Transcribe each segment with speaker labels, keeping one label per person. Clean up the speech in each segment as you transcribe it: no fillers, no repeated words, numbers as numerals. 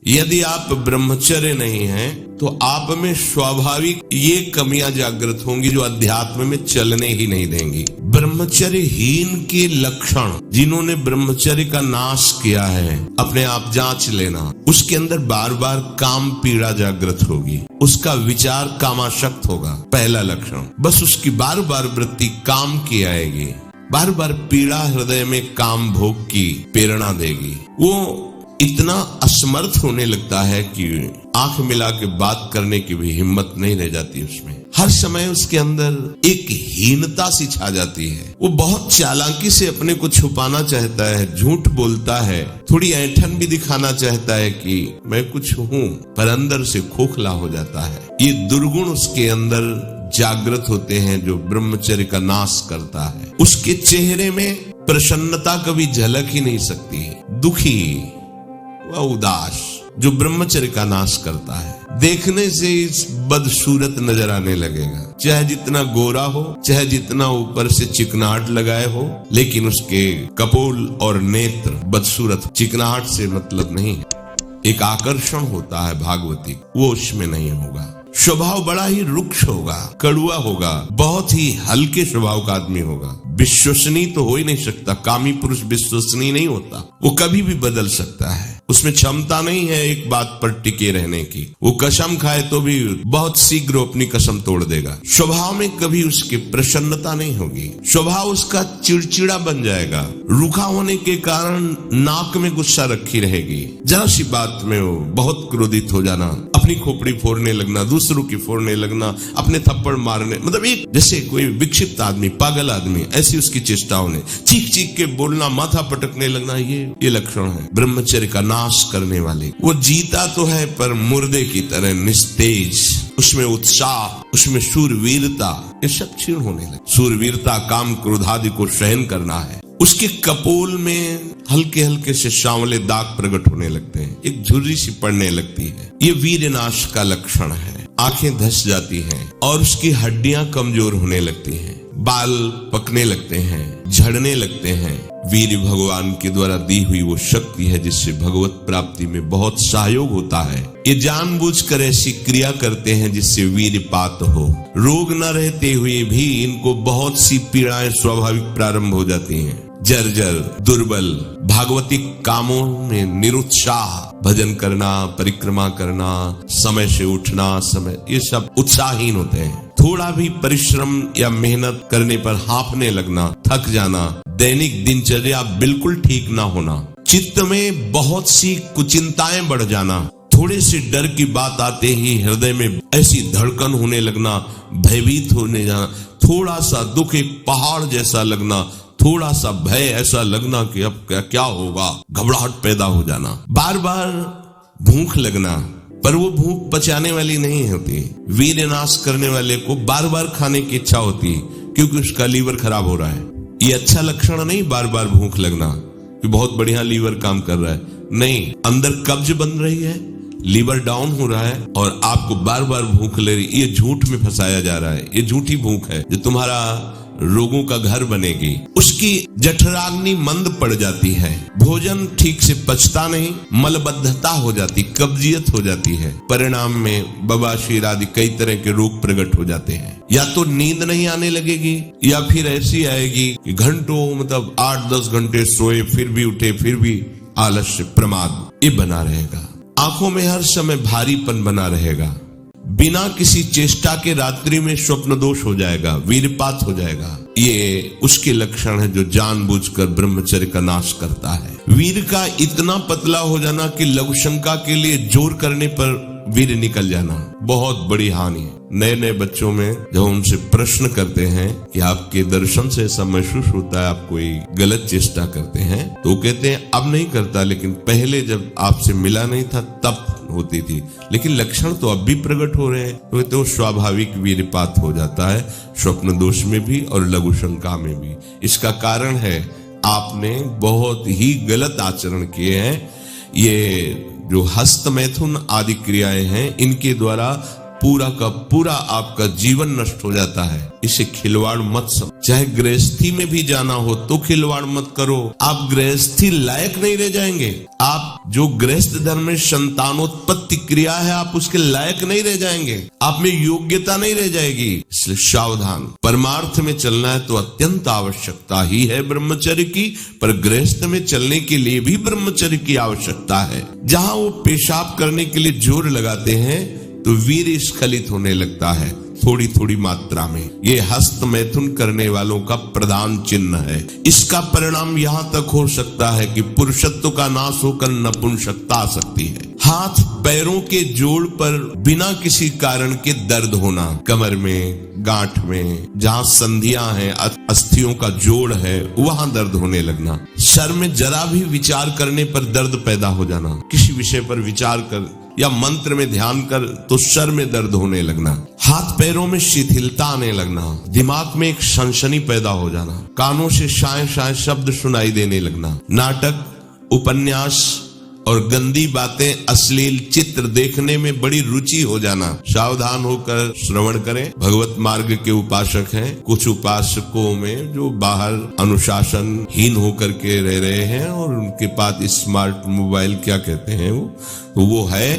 Speaker 1: यदि आप ब्रह्मचर्य नहीं हैं तो आप में स्वाभाविक ये कमियां जागृत होंगी जो अध्यात्म में चलने ही नहीं देंगी। ब्रह्मचर्यहीन के लक्षण, जिन्होंने ब्रह्मचर्य का नाश किया है, अपने आप जांच लेना। उसके अंदर बार बार काम पीड़ा जागृत होगी, उसका विचार कामाशक्त होगा, पहला लक्षण। बस उसकी बार बार वृत्ति काम की आएगी, बार बार पीड़ा हृदय में काम भोग की प्रेरणा देगी। वो इतना असमर्थ होने लगता है कि आंख मिला के बात करने की भी हिम्मत नहीं रह जाती उसमें। हर समय उसके अंदर एक हीनता सी छा जाती है। वो बहुत चालाकी से अपने को छुपाना चाहता है, झूठ बोलता है, थोड़ी ऐंठन भी दिखाना चाहता है कि मैं कुछ हूँ, पर अंदर से खोखला हो जाता है। ये दुर्गुण उसके अंदर जागृत होते हैं जो ब्रह्मचर्य का नाश करता है। उसके चेहरे में प्रसन्नता कभी झलक ही नहीं सकती, दुखी व उदास, जो ब्रह्मचर्य का नाश करता है। देखने से इस बदसूरत नजर आने लगेगा, चाहे जितना गोरा हो, चाहे जितना ऊपर से चिकनाहट लगाए हो, लेकिन उसके कपोल और नेत्र बदसूरत। चिकनाहट से मतलब नहीं है, एक आकर्षण होता है भागवती, वो उसमें नहीं होगा। स्वभाव बड़ा ही रुक्ष होगा, कड़ुआ होगा, बहुत ही हल्के स्वभाव का आदमी होगा। विश्वसनीय तो हो ही नहीं सकता, कामी पुरुष विश्वसनीय नहीं होता, वो कभी भी बदल सकता है। उसमें क्षमता नहीं है एक बात पर टिके रहने की। वो कसम खाए तो भी बहुत शीघ्र अपनी कसम तोड़ देगा। स्वभाव में कभी उसकी प्रसन्नता नहीं होगी, स्वभाव उसका चिड़चिड़ा बन जाएगा। रूखा होने के कारण नाक में गुस्सा रखी रहेगी, जरा सी बात में वो बहुत क्रोधित हो जाना, अपनी खोपड़ी फोड़ने लगना, दूसरों की फोड़ने लगना, अपने थप्पड़ मारने, मतलब एक जैसे कोई विक्षिप्त आदमी, पागल आदमी, ऐसी उसकी चेष्टा होने, चीख चीख के बोलना, माथा पटकने लगना, ये लक्षण है ब्रह्मचर्य का नाश करने वाले। वो जीता तो है पर मुर्दे की तरह निस्तेज, उसमें उत्साह, उसमें शूरवीरता, ये सब क्षीण होने लगे। शूरवीरता काम क्रोध आदि को सहन करना है। उसके कपोल में हल्के हल्के से सांवले दाग प्रकट होने लगते हैं, एक झुर्री सी पड़ने लगती है, ये वीरनाश का लक्षण है। आंखें धस जाती हैं और उसकी हड्डियां कमजोर होने लगती हैं, बाल पकने लगते हैं, झड़ने लगते हैं। वीर भगवान के द्वारा दी हुई वो शक्ति है जिससे भगवत प्राप्ति में बहुत सहयोग होता है। ये जानबूझकर ऐसी क्रिया करते हैं जिससे वीरपात हो। रोग न रहते हुए भी इनको बहुत सी पीड़ाएं स्वाभाविक प्रारंभ हो जाती हैं। जर्जर, दुर्बल, भागवतिक कामों में निरुत्साह, भजन करना, परिक्रमा करना, समय से उठना, समय, ये सब उत्साहहीन होते हैं। थोड़ा भी परिश्रम या मेहनत करने पर हांफने लगना, थक जाना, दैनिक दिनचर्या बिल्कुल ठीक ना होना, चित्त में बहुत सी कुचिंताएं बढ़ जाना, थोड़े से डर की बात आते ही हृदय में ऐसी धड़कन होने लगना, भयभीत होने जाना, थोड़ा सा दुख एक पहाड़ जैसा लगना, थोड़ा सा भय ऐसा लगना कि अब क्या होगा, घबराहट पैदा हो जाना, बार बार भूख लगना, पर वो भूख पचाने वाली नहीं होती। वीरनाश करने वाले को बार बार खाने की इच्छा होती है क्योंकि उसका लीवर खराब हो रहा है। ये अच्छा लक्षण नहीं बार बार भूख लगना कि बहुत बढ़िया लीवर काम कर रहा है, नहीं, अंदर कब्ज बन रही है, लीवर डाउन हो रहा है और आपको बार बार भूख ले रही, ये झूठ में फंसाया जा रहा है। ये झूठी भूख है जो तुम्हारा रोगों का घर बनेगी। उसकी जठराग्नि मंद पड़ जाती है, भोजन ठीक से पचता नहीं, मलबद्धता हो जाती, कब्जियत हो जाती है। परिणाम में बवासीर आदि कई तरह के रोग प्रकट हो जाते हैं। या तो नींद नहीं आने लगेगी या फिर ऐसी आएगी कि घंटों, मतलब 8-10 घंटे सोए फिर भी उठे, फिर भी आलस्य, प्रमाद, ये बना रहेगा। आंखों में हर समय भारीपन बना रहेगा, बिना किसी चेष्टा के रात्रि में स्वप्न दोष हो जाएगा, वीरपात हो जाएगा। ये उसके लक्षण है जो जानबूझकर ब्रह्मचर्य का नाश करता है। वीर का इतना पतला हो जाना कि लघु शंका के लिए जोर करने पर वीर निकल जाना, बहुत बड़ी हानि है। नए नए बच्चों में जब उनसे प्रश्न करते हैं कि आपके दर्शन से ऐसा महसूस होता है आप कोई गलत चेष्टा करते हैं, तो कहते हैं अब नहीं करता, लेकिन पहले जब आपसे मिला नहीं था तब होती थी, लेकिन लक्षण तो अब भी प्रकट हो रहे हैं। तो स्वाभाविक वीरपात हो जाता है, स्वप्न दोष में भी और लघु शंका में भी। इसका कारण है आपने बहुत ही गलत आचरण किए हैं। ये जो हस्त मैथुन आदि क्रियाएं हैं, इनके द्वारा पूरा का पूरा आपका जीवन नष्ट हो जाता है। इसे खिलवाड़ मत समझो। चाहे गृहस्थी में भी जाना हो तो खिलवाड़ मत करो। आप गृहस्थी लायक नहीं रह जाएंगे। आप जो गृहस्थ धर्म में संतानोत्पत्ति क्रिया है, आप उसके लायक नहीं रह जाएंगे। आप में योग्यता नहीं रह जाएगी। इसलिए सावधान। परमार्थ में चलना है तो अत्यंत आवश्यकता ही है ब्रह्मचर्य की, पर गृहस्थ में चलने के लिए भी ब्रह्मचर्य की आवश्यकता है। जहां वो पेशाब करने के लिए जोर लगाते हैं तो वीर्य स्खलित होने लगता है थोड़ी थोड़ी मात्रा में। ये हस्त मैथुन करने वालों का प्रधान चिन्ह है। इसका परिणाम यहाँ तक हो सकता है कि पुरुषत्व का नाश होकर नपुंसकता आ सकती है। हाथ पैरों के जोड़ पर बिना किसी कारण के दर्द होना, कमर में, गांठ में, जहां संधियां हैं, अस्थियों का जोड़ है, वहां दर्द होने लगना। सर में जरा भी विचार करने पर दर्द पैदा हो जाना। किसी विषय पर विचार कर या मंत्र में ध्यान कर तो सर में दर्द होने लगना। हाथ पैरों में शिथिलता आने लगना। दिमाग में एक सनसनी पैदा हो जाना। कानों से शाय शाय शब्द सुनाई देने लगना। नाटक, उपन्यास और गंदी बातें, अश्लील चित्र देखने में बड़ी रुचि हो जाना। सावधान होकर श्रवण करें। भगवत मार्ग के उपासक हैं। कुछ उपासकों में जो बाहर अनुशासनहीन होकर के रह रहे हैं और उनके पास स्मार्ट मोबाइल क्या कहते हैं वो है,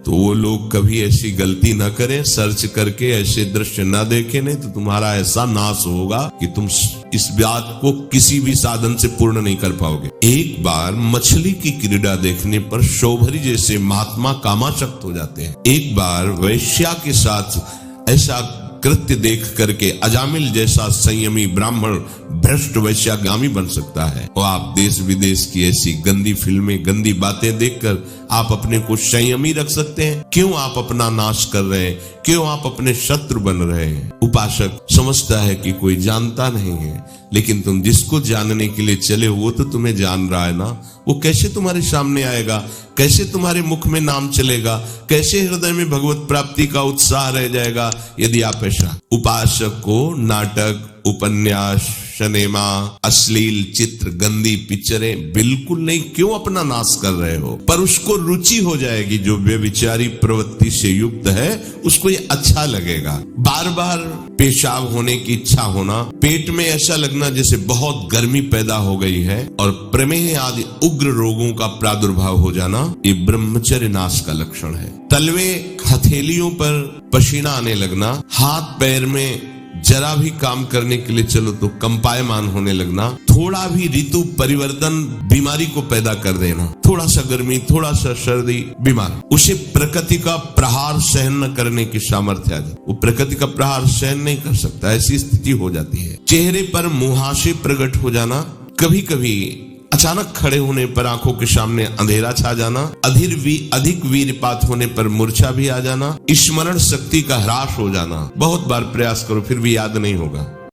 Speaker 1: तो वो लोग कभी ऐसी गलती ना करें। सर्च करके ऐसे दृश्य ना देखें, नहीं तो तुम्हारा ऐसा नाश होगा कि तुम इस बात को किसी भी साधन से पूर्ण नहीं कर पाओगे। एक बार मछली की क्रीड़ा देखने पर शौभरी जैसे महात्मा कामाशक्त हो जाते हैं। एक बार वैश्या के साथ ऐसा कृत्य देख करके अजामिल जैसा संयमी ब्राह्मण भ्रष्ट वैश्यागामी बन सकता है। और आप देश विदेश की ऐसी गंदी फिल्में, गंदी बातें देखकर आप अपने को संयमी रख सकते हैं? क्यों आप अपना नाश कर रहे हैं? क्यों आप अपने शत्रु बन रहे हैं? उपासक समझता है कि कोई जानता नहीं है, लेकिन तुम जिसको जानने के लिए चले वो तो तुम्हें जान रहा है ना। वो कैसे तुम्हारे सामने आएगा? कैसे तुम्हारे मुख में नाम चलेगा? कैसे हृदय में भगवत प्राप्ति का उत्साह रह जाएगा यदि आप ऐसा? उपासक को नाटक, उपन्यास, सिनेमा, अश्लील चित्र, गंदी पिक्चरें बिल्कुल नहीं। क्यों अपना नाश कर रहे हो? पर उसको रुचि हो जाएगी। जो व्यभिचारी प्रवृत्ति से युक्त है उसको ये अच्छा लगेगा। बार बार पेशाब होने की इच्छा होना, पेट में ऐसा लगना जैसे बहुत गर्मी पैदा हो गई है, और प्रमेह आदि उग्र रोगों का प्रादुर्भाव हो जाना, ये ब्रह्मचर्य नाश का लक्षण है। तलवे, हथेलियों पर पसीना आने लगना, हाथ पैर में जरा भी काम करने के लिए चलो तो कंपायमान होने लगना, थोड़ा भी ऋतु परिवर्तन बीमारी को पैदा कर देना, थोड़ा सा गर्मी, थोड़ा सा सर्दी, बीमार। उसे प्रकृति का प्रहार सहन न करने की सामर्थ्य आ जाती। वो प्रकृति का प्रहार सहन नहीं कर सकता, ऐसी स्थिति हो जाती है। चेहरे पर मुहासे प्रकट हो जाना, कभी कभी अचानक खड़े होने पर आंखों के सामने अंधेरा छा जाना, अधिक वीरपात होने पर मूर्छा भी आ जाना, स्मरण शक्ति का ह्रास हो जाना। बहुत बार प्रयास करो फिर भी याद नहीं होगा।